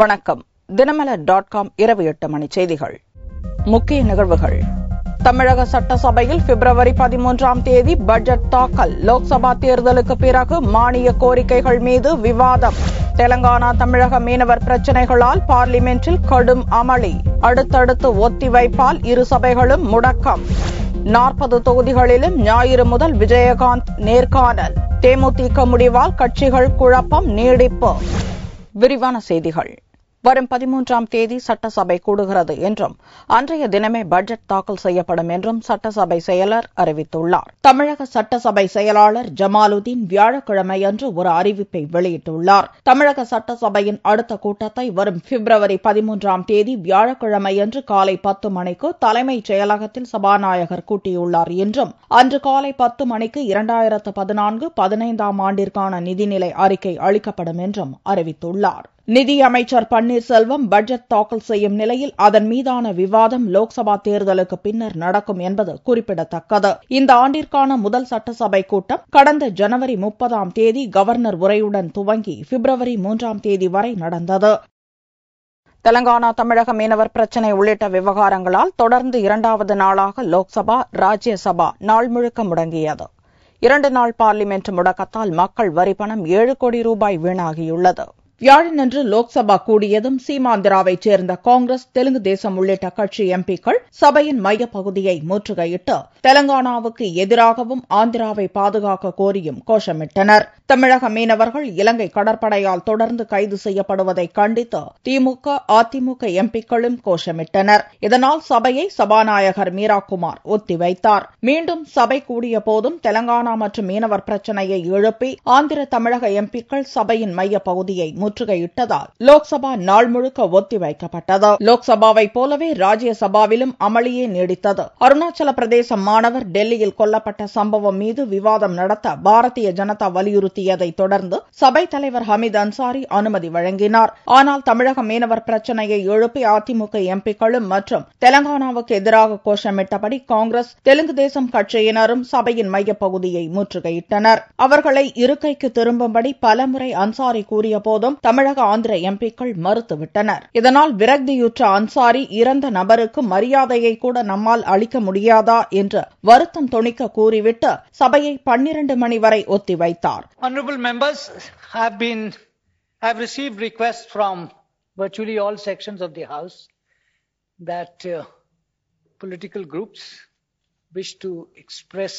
வணக்கம். தினமலர்.com இரவு 8 மணி செய்திகள். முக்கிய நிகழ்வுகள். தமிழக சட்டசபையில் பிப்ரவரி 13ஆம் தேதி பட்ஜெட் தாக்கல். லோக்சபா தேர்தலுக்கு பிறகு மானிய கோரிக்கைகள் மீது விவாதம். தெலங்கானா தமிழக மீனவர் பிரச்சினைகளால் பார்லிமென்டில் கடும் அமளி. அடுத்தடுத்து ஒத்திவைப்பால் இரு சபைகளும் முடக்கம். 40 தொகுதிகளிலும் ஞாயிறு முதல் விஜயகாந்த் நேர்காணல். தேமுதிக முடிவால் கட்சிகள் குழப்பம் நீடிப்பு. விரிவான செய்திகள். வரும் 13ஆம் தேதி சட்டசபை கூடுகிறது என்றும் அன்றைய தினமே பட்ஜெட் தாக்கல் செய்யப்படும் என்றும் சட்டசபை செயலர் அறிவித்துள்ளார். தமிழக சட்டசபை செயலாளர் ஜமாலுதீன் வியாழக்கிழமையன்று ஒரு அறிவிப்பை வெளியிட்டுள்ளார். தமிழக சட்டசபையின் அடுத்த கூட்டத்தை வரும் பிப்ரவரி 13ஆம் தேதி வியாழக்கிழமையன்று காலை 10 மணிக்கு தலைமைச் செயலகத்தில் சபாநாயகர் கூட்டியுள்ளார் என்றும் அன்று காலை 10 மணிக்கு 2014-15ஆம் ஆண்டிற்கான நிதிநிலை அறிக்கை அளிக்கப்படும் என்றும் அறிவித்துள்ளார். நிதியமைச்சர் பன்னீர்செல்வம் பட்ஜெட் தாக்கல் செய்யும் நிலையில் அதன் மீதான விவாதம் லோக்சபா தேர்தலுக்கு பின்னர் நடக்கும் என்பது குறிப்பிடத்தக்கது. இந்த ஆண்டிற்கான முதல் சட்டசபை கூட்டம் கடந்த ஜனவரி 30ஆம் தேதி கவர்னர் உரையுடன் துவங்கி பிப்ரவரி 3ஆம் தேதி வரை நடந்தது. தெலங்கானா தமிழக மீனவர் பிரச்சினை உள்ளிட்ட விவகாரங்களால் தொடர்ந்து 2வது நாளாக லோக்சபா, ராஜ்யசபா நாள் முழுக்க முடங்கியது. 2 நாள் பார்லிமென்ட் முடக்கத்தால் மக்கள் வரிப்பணம் 7 கோடி ரூபாய் வீணாகியுள்ளது. வியாழனன்று லோக்சபா கூடியதும் சீமாந்திராவைச் சேர்ந்த காங்கிரஸ், தெலுங்கு தேசம் உள்ளிட்ட கட்சி எம்பிக்கள் சபையின் மையப்பகுதியை முற்றுகையிட்டு தெலங்கானாவுக்கு எதிராகவும் ஆந்திராவை பாதுகாக்க கோரியும் கோஷமிட்டனர். தமிழக மீனவர்கள் இலங்கை கடற்படையால் தொடர்ந்து கைது செய்யப்படுவதை கண்டித்து திமுக, அதிமுக எம்பிக்களும் கோஷமிட்டனர். இதனால் சபையை சபாநாயகர் மீராகுமார் ஒத்திவைத்தார். மீண்டும் சபை கூடிய போதும் தெலங்கானா மற்றும் மீனவர் பிரச்சினையை எழுப்பி ஆந்திர தமிழக எம்பிக்கள் சபையின் மையப்பகுதியை முற்றுகையிட்டதால் லோக்சபா நாள் முழுக்க ஒத்திவைக்கப்பட்டது. லோக்சபாவைப் போலவே ராஜ்யசபாவிலும் அமளியே நீடித்தது. அருணாச்சல பிரதேச மாணவர் டெல்லியில் கொல்லப்பட்ட சம்பவம் மீது விவாதம் நடத்த பாரதிய ஜனதா வலியுறுத்தியதை தொடர்ந்து சபைத் தலைவர் ஹமீத் அன்சாரி அனுமதி வழங்கினார். ஆனால் தமிழக மீனவர் பிரச்சினையை எழுப்பி அதிமுக எம்பிக்களும் மற்றும் தெலங்கானாவுக்கு எதிராக கோஷமிட்டபடி காங்கிரஸ், தெலுங்கு தேசம் கட்சியினரும் சபையின் மையப்பகுதியை முற்றுகையிட்டனர். அவர்களை இருக்கைக்கு திரும்பும்படி பலமுறை அன்சாரி கூறிய போதும் தமிழக, ஆந்திர எம்பிக்கள் மறுத்துவிட்டனர். இதனால் விரக்தியுற்ற அன்சாரி இறந்த நபருக்கு மரியாதையை கூட நம்மால் அளிக்க முடியாதா என்று வருத்தம் தொனிக்க கூறிவிட்டு சபையை 12 மணி வரை ஒத்திவைத்தார். Honorable members, have received requests from virtually all sections of the House that political groups wish to express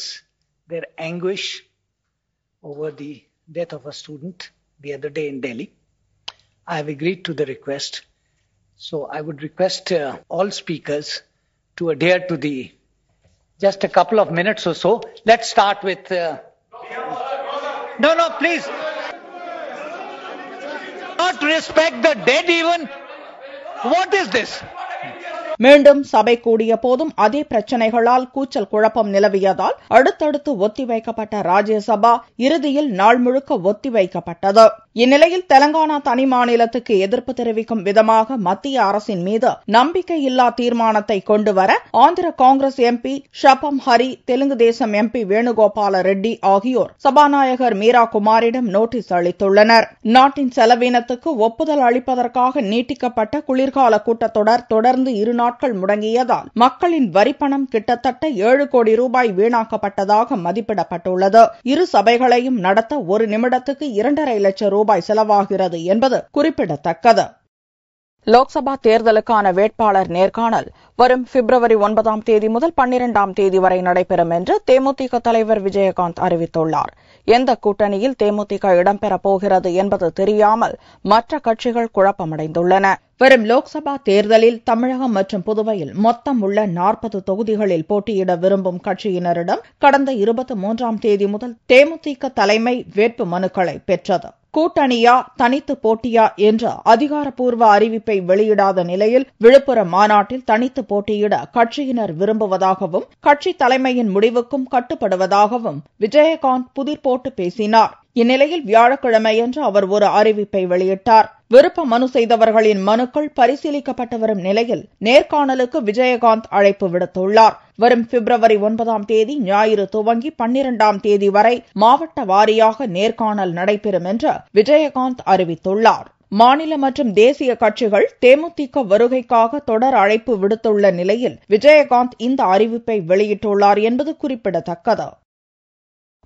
their anguish over the death of a student the other day in Delhi. I have agreed to the request. So I would request all speakers to adhere to just a couple of minutes or so. Let's start with... No, please. Not respect the dead even. What is this? மீண்டும் சபை கூடிய போதும் அதே பிரச்சினைகளால் கூச்சல் குழப்பம் நிலவியதால் அடுத்தடுத்து ஒத்திவைக்கப்பட்ட ராஜ்யசபா இறுதியில் நாள் முழுக்க ஒத்திவைக்கப்பட்டது. இந்நிலையில் தெலங்கானா தனி மாநிலத்துக்கு எதிர்ப்பு தெரிவிக்கும் விதமாக மத்திய அரசின் மீது நம்பிக்கையில்லா தீர்மானத்தை கொண்டுவர ஆந்திர காங்கிரஸ் எம்பி ஷபம் ஹரி, தெலுங்கு தேசம் எம்பி வேணுகோபால ரெட்டி ஆகியோர் சபாநாயகர் மீராகுமாரிடம் நோட்டீஸ் அளித்துள்ளனர். நாட்டின் செலவினத்துக்கு ஒப்புதல் அளிப்பதற்காக நீட்டிக்கப்பட்ட குளிர்கால கூட்டத்தொடர் தொடர்ந்து 2 நாட்கள் முடங்கியதால் மக்களின் வரிப்பணம் கிட்டத்தட்ட 7 கோடி ரூபாய் வீணாக்கப்பட்டதாக மதிப்பிடப்பட்டுள்ளது. இரு சபைகளையும் நடத்த 1 நிமிடத்துக்கு 2.5 லட்சம் ரூபாய் செலவாகிறது என்பது குறிப்பிடத்தக்கது. லோக்சபா தேர்தலுக்கான வேட்பாளர் நேர்காணல் வரும் பிப்ரவரி 9ஆம் தேதி முதல் 12ஆம் தேதி வரை நடைபெறும் என்று தேமுதிக தலைவர் விஜயகாந்த் அறிவித்துள்ளார். எந்த கூட்டணியில் தேமுதிக இடம்பெறப் போகிறது என்பது தெரியாமல் மற்ற கட்சிகள் குழப்பமடைந்துள்ளன. வரும் லோக்சபா தேர்தலில் தமிழகம் மற்றும் புதுவையில் மொத்தம் உள்ள 40 தொகுதிகளில் போட்டியிட விரும்பும் கட்சியினரிடம் கடந்த 23ஆம் தேதி முதல் தேமுதிக தலைமை வேட்பு மனுக்களை பெற்றது. கூட்டணியா, தனித்து போட்டியா என்ற அதிகாரப்பூர்வ அறிவிப்பை வெளியிடாத நிலையில் விழுப்புரம் மாநாட்டில் தனித்து போட்டியிட கட்சியினர் விரும்புவதாகவும் கட்சி தலைமையின் முடிவுக்கும் கட்டுப்படுவதாகவும் விஜயகாந்த் புதிர் போட்டு பேசினார். இந்நிலையில் வியாழக்கிழமையன்று அவர் ஒரு அறிவிப்பை வெளியிட்டார். விருப்ப மனு செய்தவர்களின் மனுக்கள் பரிசீலிக்கப்பட்டு வரும் நிலையில் நேர்காணலுக்கு விஜயகாந்த் அழைப்பு விடுத்துள்ளார். வரும் பிப்ரவரி 9ஆம் தேதி ஞாயிறு துவங்கி 12ஆம் தேதி வரை மாவட்ட வாரியாக நேர்காணல் நடைபெறும் என்று விஜயகாந்த் அறிவித்துள்ளார். மாநில மற்றும் தேசிய கட்சிகள் தேமுதிக வருகைக்காக தொடர் அழைப்பு விடுத்துள்ள நிலையில் விஜயகாந்த் இந்த அறிவிப்பை வெளியிட்டுள்ளார் என்பது குறிப்பிடத்தக்கது.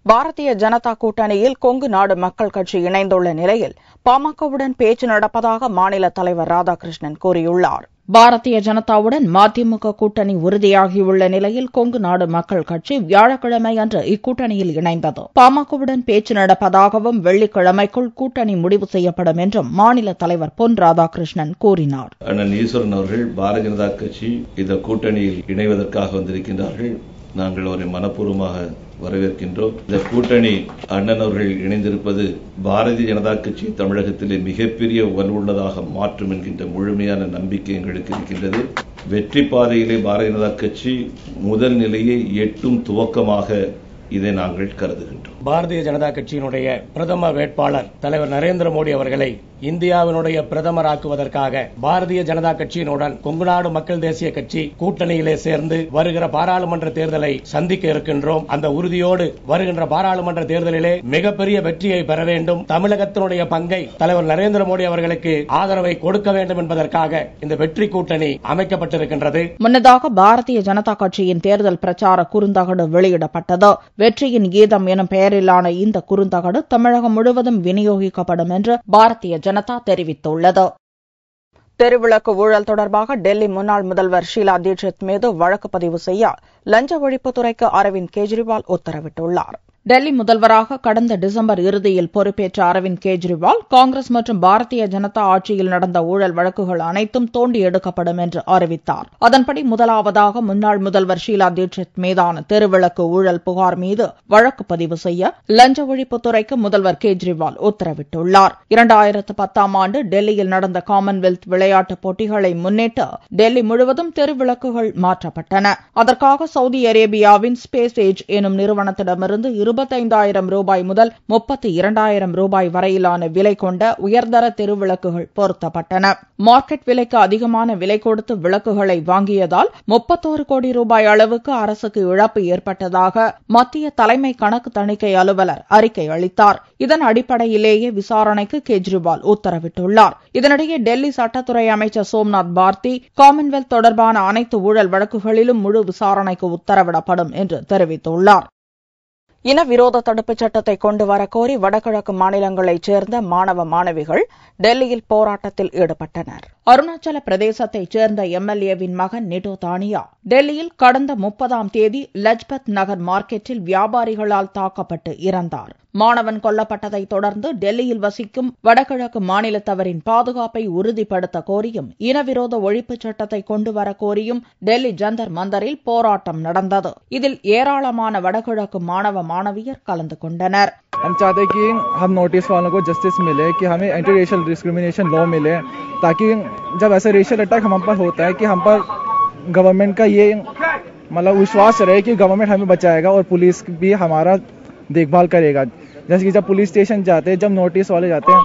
பாரதிய ஜனதா கூட்டணியில் கொங்கு நாடு மக்கள் கட்சி இணைந்துள்ள நிலையில் பாமகவுடன் பேச்சு நடப்பதாக மாநில தலைவர் ராதாகிருஷ்ணன் கூறியுள்ளார். பாரதிய ஜனதாவுடன் மதிமுக கூட்டணி உறுதியாகியுள்ள நிலையில் கொங்கு நாடு மக்கள் கட்சி வியாழக்கிழமை அன்று இக்கூட்டணியில் இணைந்தது. பாமகவுடன் பேச்சு நடப்பதாகவும் வெள்ளிக்கிழமைக்குள் கூட்டணி முடிவு செய்யப்படும் என்றும் மாநில தலைவர் பொன் ராதாகிருஷ்ணன் கூறினார். அண்ணன் ஈஸ்வரன் அவர்கள் பாரதிய ஜனதா கட்சி இந்த கூட்டணியில் இணைவதற்காக வந்திருக்கின்றார்கள். நாங்கள் அவரை மனப்பூர்வமாக வரவேற்கின்றோம். இந்த கூட்டணி அண்ணன் அவர்கள் இணைந்திருப்பது பாரதிய ஜனதா கட்சி தமிழகத்திலே மிகப்பெரிய வலுவுள்ளதாக மாற்றும் என்கின்ற முழுமையான நம்பிக்கை எங்களுக்கு இருக்கின்றது. வெற்றி பாதையிலே பாரதிய ஜனதா கட்சி முதல் நிலையை எட்டும் துவக்கமாக இதை நாங்கள் கருதுகின்றோம். பாரதிய ஜனதா கட்சியினுடைய பிரதமர் வேட்பாளர் தலைவர் நரேந்திர மோடி அவர்களை இந்தியாவினுடைய பிரதமராக்குவதற்காக பாரதிய ஜனதா கட்சியினுடன் கொங்குநாடு மக்கள் தேசிய கட்சி கூட்டணியிலே சேர்ந்து வருகிற பாராளுமன்ற தேர்தலை சந்திக்க இருக்கின்றோம். அந்த உறுதியோடு வருகின்ற பாராளுமன்ற தேர்தலிலே மிகப்பெரிய வெற்றியை பெற வேண்டும், தமிழகத்தினுடைய பங்கை தலைவர் நரேந்திர மோடி அவர்களுக்கு ஆதரவை கொடுக்க வேண்டும் என்பதற்காக இந்த வெற்றி கூட்டணி அமைக்கப்பட்டிருக்கின்றது. முன்னதாக பாரதிய ஜனதா கட்சியின் தேர்தல் பிரச்சார குறுந்தகடு வெளியிடப்பட்டது. வெற்றியின் கீதம் எனும் பெயரிலான இந்த குறுந்தகடு தமிழகம் முழுவதும் விநியோகிக்கப்படும் என்று பாரதிய ஜனதா தெரிவித்துள்ளது. தெருவிளக்கு ஊழல் தொடர்பாக டெல்லி முன்னாள் முதல்வர் ஷீலா தீட்சித் மீது வழக்கு பதிவு செய்ய லஞ்ச ஒழிப்புத்துறைக்கு அரவிந்த் கெஜ்ரிவால் உத்தரவிட்டுள்ளார். டெல்லி முதல்வராக கடந்த டிசம்பர் இறுதியில் பொறுப்பேற்ற அரவிந்த் கெஜ்ரிவால் காங்கிரஸ் மற்றும் பாரதிய ஜனதா ஆட்சியில் நடந்த ஊழல் வழக்குகள் அனைத்தும் தோண்டி எடுக்கப்படும் என்று அறிவித்தார். அதன்படி முதலாவதாக முன்னாள் முதல்வர் ஷீலா தீட்சித் மீதான தெருவிளக்கு ஊழல் புகார் மீது வழக்கு பதிவு செய்ய லஞ்ச ஒழிப்புத்துறைக்கு முதல்வர் கெஜ்ரிவால் உத்தரவிட்டுள்ளார். 2010ஆம் ஆண்டு டெல்லியில் நடந்த காமன்வெல்த் விளையாட்டுப் போட்டிகளை முன்னிட்டு டெல்லி முழுவதும் தெருவிளக்குகள் மாற்றப்பட்டன. அதற்காக சவுதி அரேபியாவின் ஸ்பேஸ் ஏஜ் எனும் நிறுவனத்திடமிருந்து 25,000 ரூபாய் முதல் 32,000 ரூபாய் வரையிலான விலை கொண்ட உயர்தர தெருவிளக்குகள் பொருத்தப்பட்டன. மார்க்கெட் விலைக்கு அதிகமான விலை கொடுத்து விளக்குகளை வாங்கியதால் 31 கோடி ரூபாய் அளவுக்கு அரசுக்கு இழப்பு ஏற்பட்டதாக மத்திய தலைமை கணக்கு தணிக்கை அலுவலர் அறிக்கை அளித்தார். இதன் அடிப்படையிலேயே விசாரணைக்கு கெஜ்ரிவால் உத்தரவிட்டுள்ளார். இதனிடையே டெல்லி சட்டத்துறை அமைச்சர் சோம்நாத் பார்த்தி காமன்வெல்த் தொடர்பான அனைத்து ஊழல் வழக்குகளிலும் முழு விசாரணைக்கு உத்தரவிடப்படும் என்று தெரிவித்துள்ளார். இனவிரோத தடுப்புச் சட்டத்தை கொண்டு வரக்கோரி வடகிழக்கு மாநிலங்களைச் சேர்ந்த மாணவ மாணவிகள் டெல்லியில் போராட்டத்தில் ஈடுபட்டனர். அருணாச்சல பிரதேசத்தைச் சேர்ந்த எம்எல்ஏவின் மகன் நிட்டோ தானியா டெல்லியில் கடந்த 30ஆம் தேதி லஜ்பத் நகர் மார்க்கெட்டில் வியாபாரிகளால் தாக்கப்பட்டு இறந்தார். மாணவன் கொல்லப்பட்டதை தொடர்ந்து டெல்லியில் வசிக்கும் வடகிழக்கு மாநிலத்தவரின் பாதுகாப்பை உறுதிப்படுத்த கோரியும் இனவிரோத ஒழிப்புச் சட்டத்தை கொண்டு வர கோரியும் டெல்லி ஜந்தர் மந்தரில் போராட்டம் நடந்தது. இதில் ஏராளமான வடகிழக்கு மாணவ மாணவியர் கலந்து கொண்டனர். हम चाहते कि हम नोटिस वालों को जस्टिस मिले, कि हमें एंटी रेशियल डिस्क्रिमिनेशन लॉ मिले, ताकि जब ऐसा रेशियल अटैक हम पर होता है कि हम पर गवर्नमेंट का ये मतलब विश्वास रहे कि गवर्नमेंट हमें बचाएगा और पुलिस भी हमारा देखभाल करेगा. जैसे कि जब पुलिस स्टेशन जाते हैं, जब नोटिस वाले जाते हैं,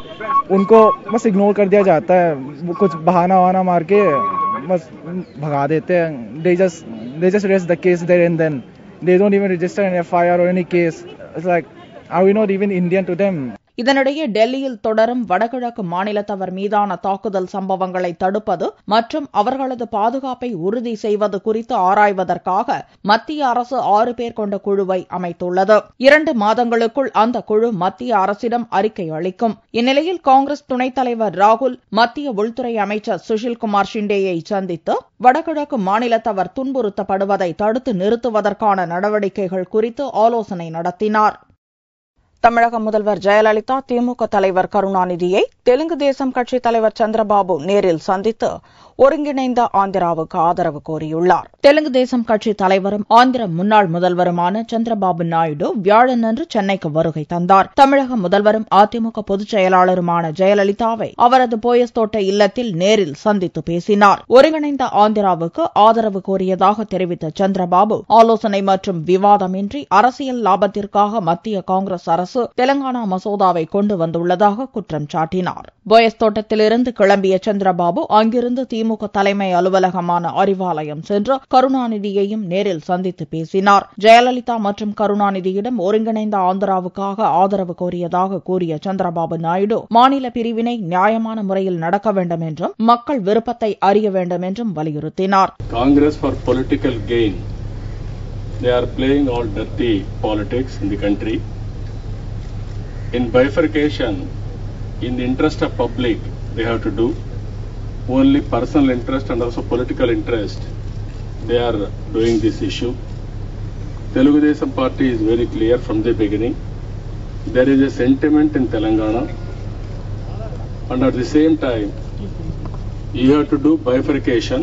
उनको बस इग्नोर कर दिया जाता है, कुछ बहाना वहाना मार के बस भगा देते हैं. They just raise the case there and then. They don't even register an FIR or any case. It's like, are we not even Indian to them? இதனிடையே டெல்லியில் தொடரும் வடகிழக்கு மாநிலத்தவர் மீதான தாக்குதல் சம்பவங்களை தடுப்பது மற்றும் அவர்களது பாதுகாப்பை உறுதி செய்வது குறித்து ஆராய்வதற்காக மத்திய அரசு 6 பேர் கொண்ட குழுவை அமைத்துள்ளது. 2 மாதங்களுக்குள் அந்த குழு மத்திய அரசிடம் அறிக்கை அளிக்கும். இந்நிலையில் காங்கிரஸ் துணைத் தலைவர் ராகுல் மத்திய உள்துறை அமைச்சர் சுஷில்குமார் ஷிண்டேயை சந்தித்து வடகிழக்கு மாநிலத்தவர் துன்புறுத்தப்படுவதை தடுத்து நிறுத்துவதற்கான நடவடிக்கைகள் குறித்து ஆலோசனை நடத்தினார். தமிழக முதல்வர் ஜெயலலிதா திமுக தலைவர் கருணாநிதியை தெலுங்கு தேசம் கட்சித் தலைவர் சந்திரபாபு நேரில் சந்தித்து ஒருங்கிணைந்த ஆந்திராவுக்கு ஆதரவு கோரியுள்ளார். தெலுங்கு தேசம் கட்சித் தலைவரும் ஆந்திர முன்னாள் முதல்வருமான சந்திரபாபு நாயுடு வியாழனன்று சென்னைக்கு வருகை தந்தார். தமிழக முதல்வரும் அதிமுக பொதுச் செயலாளருமான ஜெயலலிதாவை அவரது போயஸ்தோட்ட இல்லத்தில் நேரில் சந்தித்து பேசினார். ஒருங்கிணைந்த ஆந்திராவுக்கு ஆதரவு கோரியதாக தெரிவித்த சந்திரபாபு ஆலோசனை மற்றும் விவாதமின்றி அரசியல் லாபத்திற்காக மத்திய காங்கிரஸ் அரசு தெலங்கானா மசோதாவை கொண்டு வந்துள்ளதாக குற்றம் சாட்டினார். போயஸ் தோட்டத்திலிருந்து கிளம்பிய சந்திரபாபு அங்கிருந்து திமுக திமுக தலைமை அலுவலகமான அறிவாலயம் சென்று கருணாநிதியையும் நேரில் சந்தித்து பேசினார். ஜெயலலிதா மற்றும் கருணாநிதியிடம் ஒருங்கிணைந்த ஆந்திராவுக்காக ஆதரவு கோரியதாக கூறிய சந்திரபாபு நாயுடு மாநில பிரிவினை நியாயமான முறையில் நடக்க வேண்டும் என்றும் மக்கள் விருப்பத்தை அறிய வேண்டும் என்றும் வலியுறுத்தினார். Congress for political gain. They are playing all dirty politics in the country. In bifurcation, in the interest of public, they have to do only personal interest and also political interest. They are doing this issue. Telugu Desam Party is very clear from the beginning. There is a sentiment in Telangana, and at the same time, you have to do bifurcation,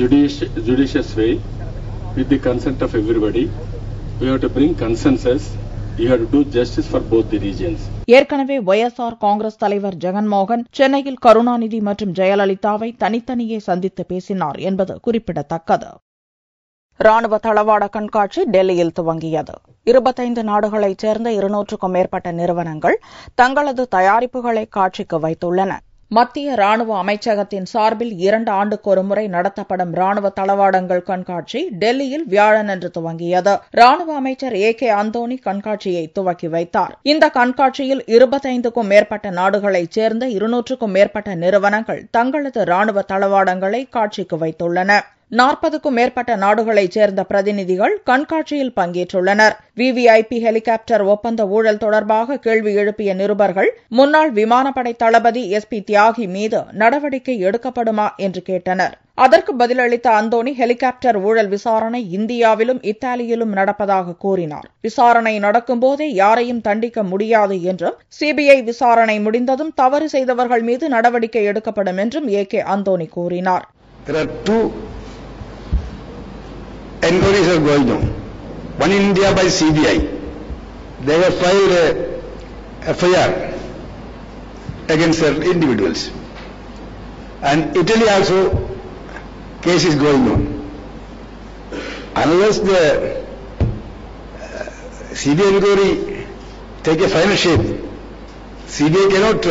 judicious way, with the consent of everybody. We have to bring consensus. You have to do justice for both the regions. ஏற்கனவே YSR Congress தலைவர் ஜெகன்மோகன் சென்னையில் கருணாநிதி மற்றும் ஜெயலலிதாவை தனித்தனியே சந்தித்து பேசினார் என்பது குறிப்பிடத்தக்கது. ராணுவ தளவாட கண்காட்சி டெல்லியில் துவங்கியது. 25 நாடுகளைச் சேர்ந்த 200க்கும் மேற்பட்ட நிறுவனங்கள் தங்களது தயாரிப்புகளை காட்சிக்கு வைத்துள்ளன. மத்திய ராணுவ அமைச்சகத்தின் சார்பில் 2 ஆண்டுக்கு ஒருமுறை நடத்தப்படும் ராணுவ தளவாடங்கள் கண்காட்சி டெல்லியில் வியாழனன்று துவங்கியது. ராணுவ அமைச்சர் ஏ.கே. அந்தோணி கண்காட்சியை துவக்கி வைத்தார். இந்த கண்காட்சியில் 25க்கும் மேற்பட்ட நாடுகளைச் சேர்ந்த 200க்கும் மேற்பட்ட நிறுவனங்கள் தங்களது ராணுவ தளவாடங்களை காட்சிக்கு வைத்துள்ளன. 40க்கும் மேற்பட்ட நாடுகளைச் சேர்ந்த பிரதிநிதிகள் கண்காட்சியில் பங்கேற்றுள்ளனர். விவிஐபி ஹெலிகாப்டர் ஒப்பந்த ஊழல் தொடர்பாக கேள்வி எழுப்பிய நிருபர்கள் முன்னாள் விமானப்படை தளபதி எஸ்.பி. தியாகி மீது நடவடிக்கை எடுக்கப்படுமா என்று கேட்டனர். அதற்கு பதிலளித்த அந்தோணி ஹெலிகாப்டர் ஊழல் விசாரணை இந்தியாவிலும் இத்தாலியிலும் நடப்பதாக கூறினார். விசாரணை நடக்கும்போதே யாரையும் தண்டிக்க முடியாது என்றும் சிபிஐ விசாரணை முடிந்ததும் தவறு செய்தவர்கள் மீது நடவடிக்கை எடுக்கப்படும் என்றும் ஏ.கே. அந்தோணி கூறினார். Enquiries are going on. One in India by CBI. They have filed a FIR against individuals. And Italy also case is going on. Unless the CBI inquiry take a final shape, CBI cannot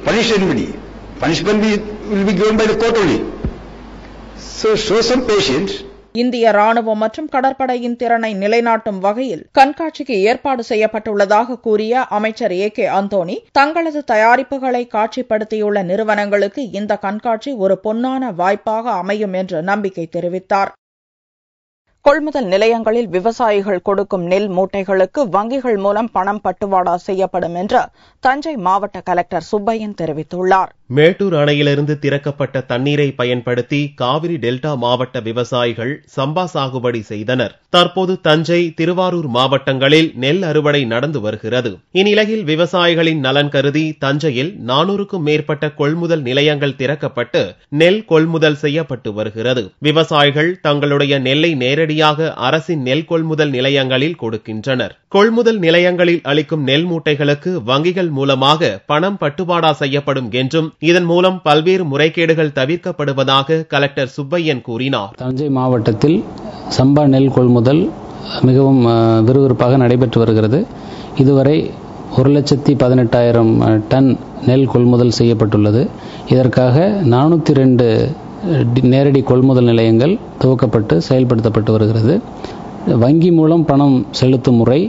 punish anybody. Punishment will be given by the court only. So show some patience. இந்திய ராணுவம் மற்றும் கடற்படையின் திறனை நிலைநாட்டும் வகையில் கண்காட்சிக்கு ஏற்பாடு செய்யப்பட்டுள்ளதாக கூறிய அமைச்சர் ஏ.கே. அந்தோணி தங்களது தயாரிப்புகளை காட்சிப்படுத்தியுள்ள நிறுவனங்களுக்கு இந்த கண்காட்சி ஒரு பொன்னான வாய்ப்பாக அமையும் என்று நம்பிக்கை தெரிவித்தார். கொள்முதல் நிலையங்களில் விவசாயிகள் கொடுக்கும் நெல் மூட்டைகளுக்கு வங்கிகள் மூலம் பணம் பட்டுவாடா செய்யப்படும் என்று தஞ்சை மாவட்ட கலெக்டர் சுப்பையன் தெரிவித்துள்ளார். மேட்டூர் அணையிலிருந்து திறக்கப்பட்ட தண்ணீரை பயன்படுத்தி காவிரி டெல்டா மாவட்ட விவசாயிகள் சம்பா சாகுபடி செய்தனர். தற்போது தஞ்சை, திருவாரூர் மாவட்டங்களில் நெல் அறுவடை நடந்து வருகிறது. இந்நிலையில் விவசாயிகளின் நலன் கருதி தஞ்சையில் 400க்கும் மேற்பட்ட கொள்முதல் நிலையங்கள் திறக்கப்பட்டு நெல் கொள்முதல் செய்யப்பட்டு வருகிறது. விவசாயிகள் தங்களுடைய நெல்லை நேரடியாக அரசின் நெல் கொள்முதல் நிலையங்களில் கொடுக்கின்றனர். கொள்முதல் நிலையங்களில் அளிக்கும் நெல் மூட்டைகளுக்கு வங்கிகள் மூலமாக பணம் பட்டுவாடா செய்யப்படும் என்றும் இதன் மூலம் பல்வேறு முறைகேடுகள் தவிர்க்கப்படுவதாக கலெக்டர் சுப்பையன் கூறினார். தஞ்சை மாவட்டத்தில் சம்பா நெல் கொள்முதல் மிகவும் விறுவிறுப்பாக நடைபெற்று வருகிறது. இதுவரை 1,18,000 டன் நெல் கொள்முதல் செய்யப்பட்டுள்ளது. இதற்காக 402 நேரடி கொள்முதல் நிலையங்கள் துவக்கப்பட்டு செயல்படுத்தப்பட்டு வருகிறது. வங்கி மூலம் பணம் செலுத்தும் முறை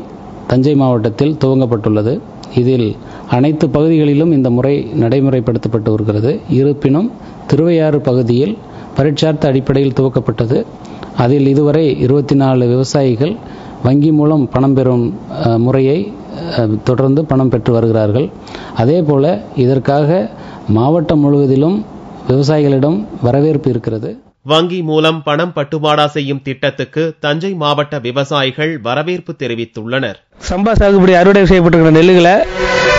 தஞ்சை மாவட்டத்தில் துவங்கப்பட்டுள்ளது. இதில் அனைத்து பகுதிகளிலும் இந்த முறை நடைமுறைப்படுத்தப்பட்டு வருகிறது. இருப்பினும் திருவையாறு பகுதியில் பரீட்சார்த்த அடிப்படையில் துவக்கப்பட்டது. அதில் இதுவரை 24 விவசாயிகள் வங்கி மூலம் பணம் பெறும் முறையை தொடர்ந்து பணம் பெற்று வருகிறார்கள். அதேபோல இதற்காக மாவட்டம் முழுவதிலும் விவசாயிகளிடம் வரவேற்பு இருக்கிறது. வங்கி மூலம் பணம் பட்டுவாடா செய்யும் திட்டத்துக்கு தஞ்சை மாவட்ட விவசாயிகள் வரவேற்பு தெரிவித்துள்ளனர். சம்பா சாகுபடி அறுவடை செய்யப்பட்டிருக்கிற நெல்லுகளை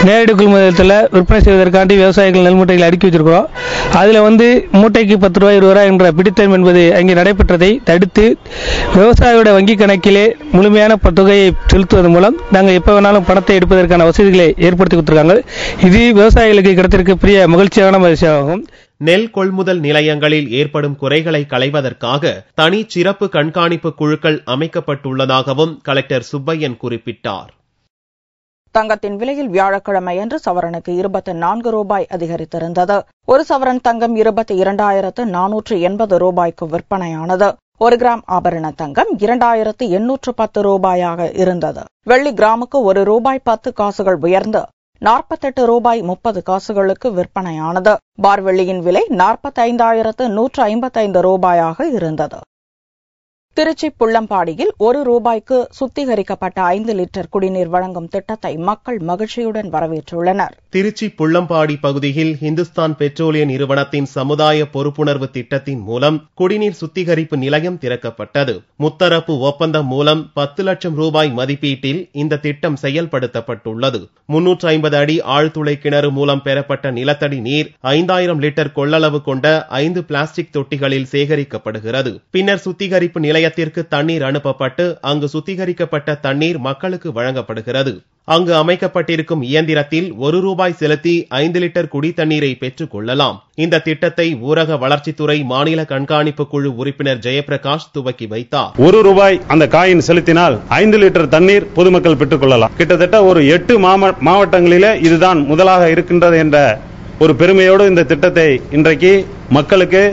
நேரடி கொள்முதலத்தில் விற்பனை செய்வதற்காண்டி விவசாயிகள் நெல் மூட்டைகளை அடுக்கி வச்சிருக்கிறோம். அதில் மூட்டைக்கு 10 ரூபாய் 20 ரூபாய் என்ற பிடித்தம் என்பது அங்கே நடைபெற்றதை தடுத்து விவசாயியோட வங்கி கணக்கிலே முழுமையான தொகையை செலுத்துவதன் மூலம் நாங்கள் எப்போ வேணாலும் பணத்தை எடுப்பதற்கான வசதிகளை ஏற்படுத்தி கொடுத்திருக்காங்க. இது விவசாயிகளுக்கு கிடைத்திருக்கக்கூடிய மகிழ்ச்சியான விஷயமாகும். நெல் கொள்முதல் நிலையங்களில் ஏற்படும் குறைகளை களைவதற்காக தனி சிறப்பு கண்காணிப்பு குழுக்கள் அமைக்கப்பட்டுள்ளதாகவும் கலெக்டர் சுப்பையன் குறிப்பிட்டார். தங்கத்தின் விலையில் வியாழக்கிழமையன்று சவரனுக்கு 24 ரூபாய் அதிகரித்திருந்தது. ஒரு சவரன் தங்கம் 22,480 ரூபாய்க்கு விற்பனையானது. 1 கிராம் ஆபரண தங்கம் 2,810 ரூபாயாக இருந்தது. வெள்ளி கிராமுக்கு 1 ரூபாய் 10 காசுகள் உயர்ந்து 48 ரூபாய் 30 காசுகளுக்கு விற்பனையானது. பார் வெள்ளியின் விலை 45,155 ரூபாயாக இருந்தது. திருச்சி புள்ளம்பாடியில் 1 ரூபாய்க்கு சுத்திகரிக்கப்பட்ட 5 லிட்டர் குடிநீர் வழங்கும் திட்டத்தை மக்கள் மகிழ்ச்சியுடன் வரவேற்றுள்ளனர். திருச்சி புள்ளம்பாடி பகுதியில் இந்துஸ்தான் பெட்ரோலிய நிறுவனத்தின் சமுதாய பொறுப்புணர்வு திட்டத்தின் மூலம் குடிநீர் சுத்திகரிப்பு நிலையம் திறக்கப்பட்டது. முத்தரப்பு ஒப்பந்தம் மூலம் 10 லட்சம் ரூபாய் மதிப்பீட்டில் இந்த திட்டம் செயல்படுத்தப்பட்டுள்ளது. 350 அடி ஆழ்துளை கிணறு மூலம் பெறப்பட்ட நிலத்தடி நீர் 5000 லிட்டர் கொள்ளளவு கொண்ட 5 பிளாஸ்டிக் தொட்டிகளில் சேகரிக்கப்படுகிறது. பின்னர் சுத்திகரிப்பு நிலையத்திற்கு தண்ணீர் அனுப்பப்பட்டு அங்கு சுத்திகரிக்கப்பட்ட தண்ணீர் மக்களுக்கு வழங்கப்படுகிறது. அங்கு அமைக்கப்பட்டிருக்கும் இயந்திரத்தில் 1 ரூபாய் செலுத்தி 5 லிட்டர் குடி தண்ணீரை பெற்றுக் கொள்ளலாம். இந்த திட்டத்தை ஊரக வளர்ச்சித்துறை மாநில கண்காணிப்பு குழு உறுப்பினர் ஜெயபிரகாஷ் துவக்கி வைத்தார். 1 ரூபாய் அந்த காயின் செலுத்தினால் 5 லிட்டர் தண்ணீர் பொதுமக்கள் பெற்றுக் கொள்ளலாம். கிட்டத்தட்ட ஒரு 8 மாவட்டங்களிலே இதுதான் முதலாக இருக்கின்றது என்ற ஒரு பெருமையோடு இந்த திட்டத்தை இன்றைக்கு மக்களுக்கு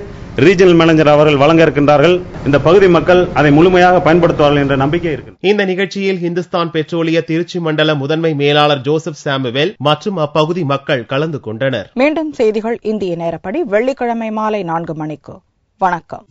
ரீஜனல் மேனேஜர் அவர்கள் வழங்க இருக்கின்றார்கள். இந்த பகுதி மக்கள் அதை முழுமையாக பயன்படுத்துவார்கள் என்ற நம்பிக்கை இருக்கு. இந்த நிகழ்ச்சியில் இந்துஸ்தான் பெட்ரோலிய திருச்சி மண்டல முதன்மை மேலாளர் ஜோசப் சாமுவேல் மற்றும் அப்பகுதி மக்கள் கலந்து கொண்டனர். மீண்டும் செய்திகள் இந்திய நேரப்படி வெள்ளிக்கிழமை மாலை 4 மணிக்கு. வணக்கம்.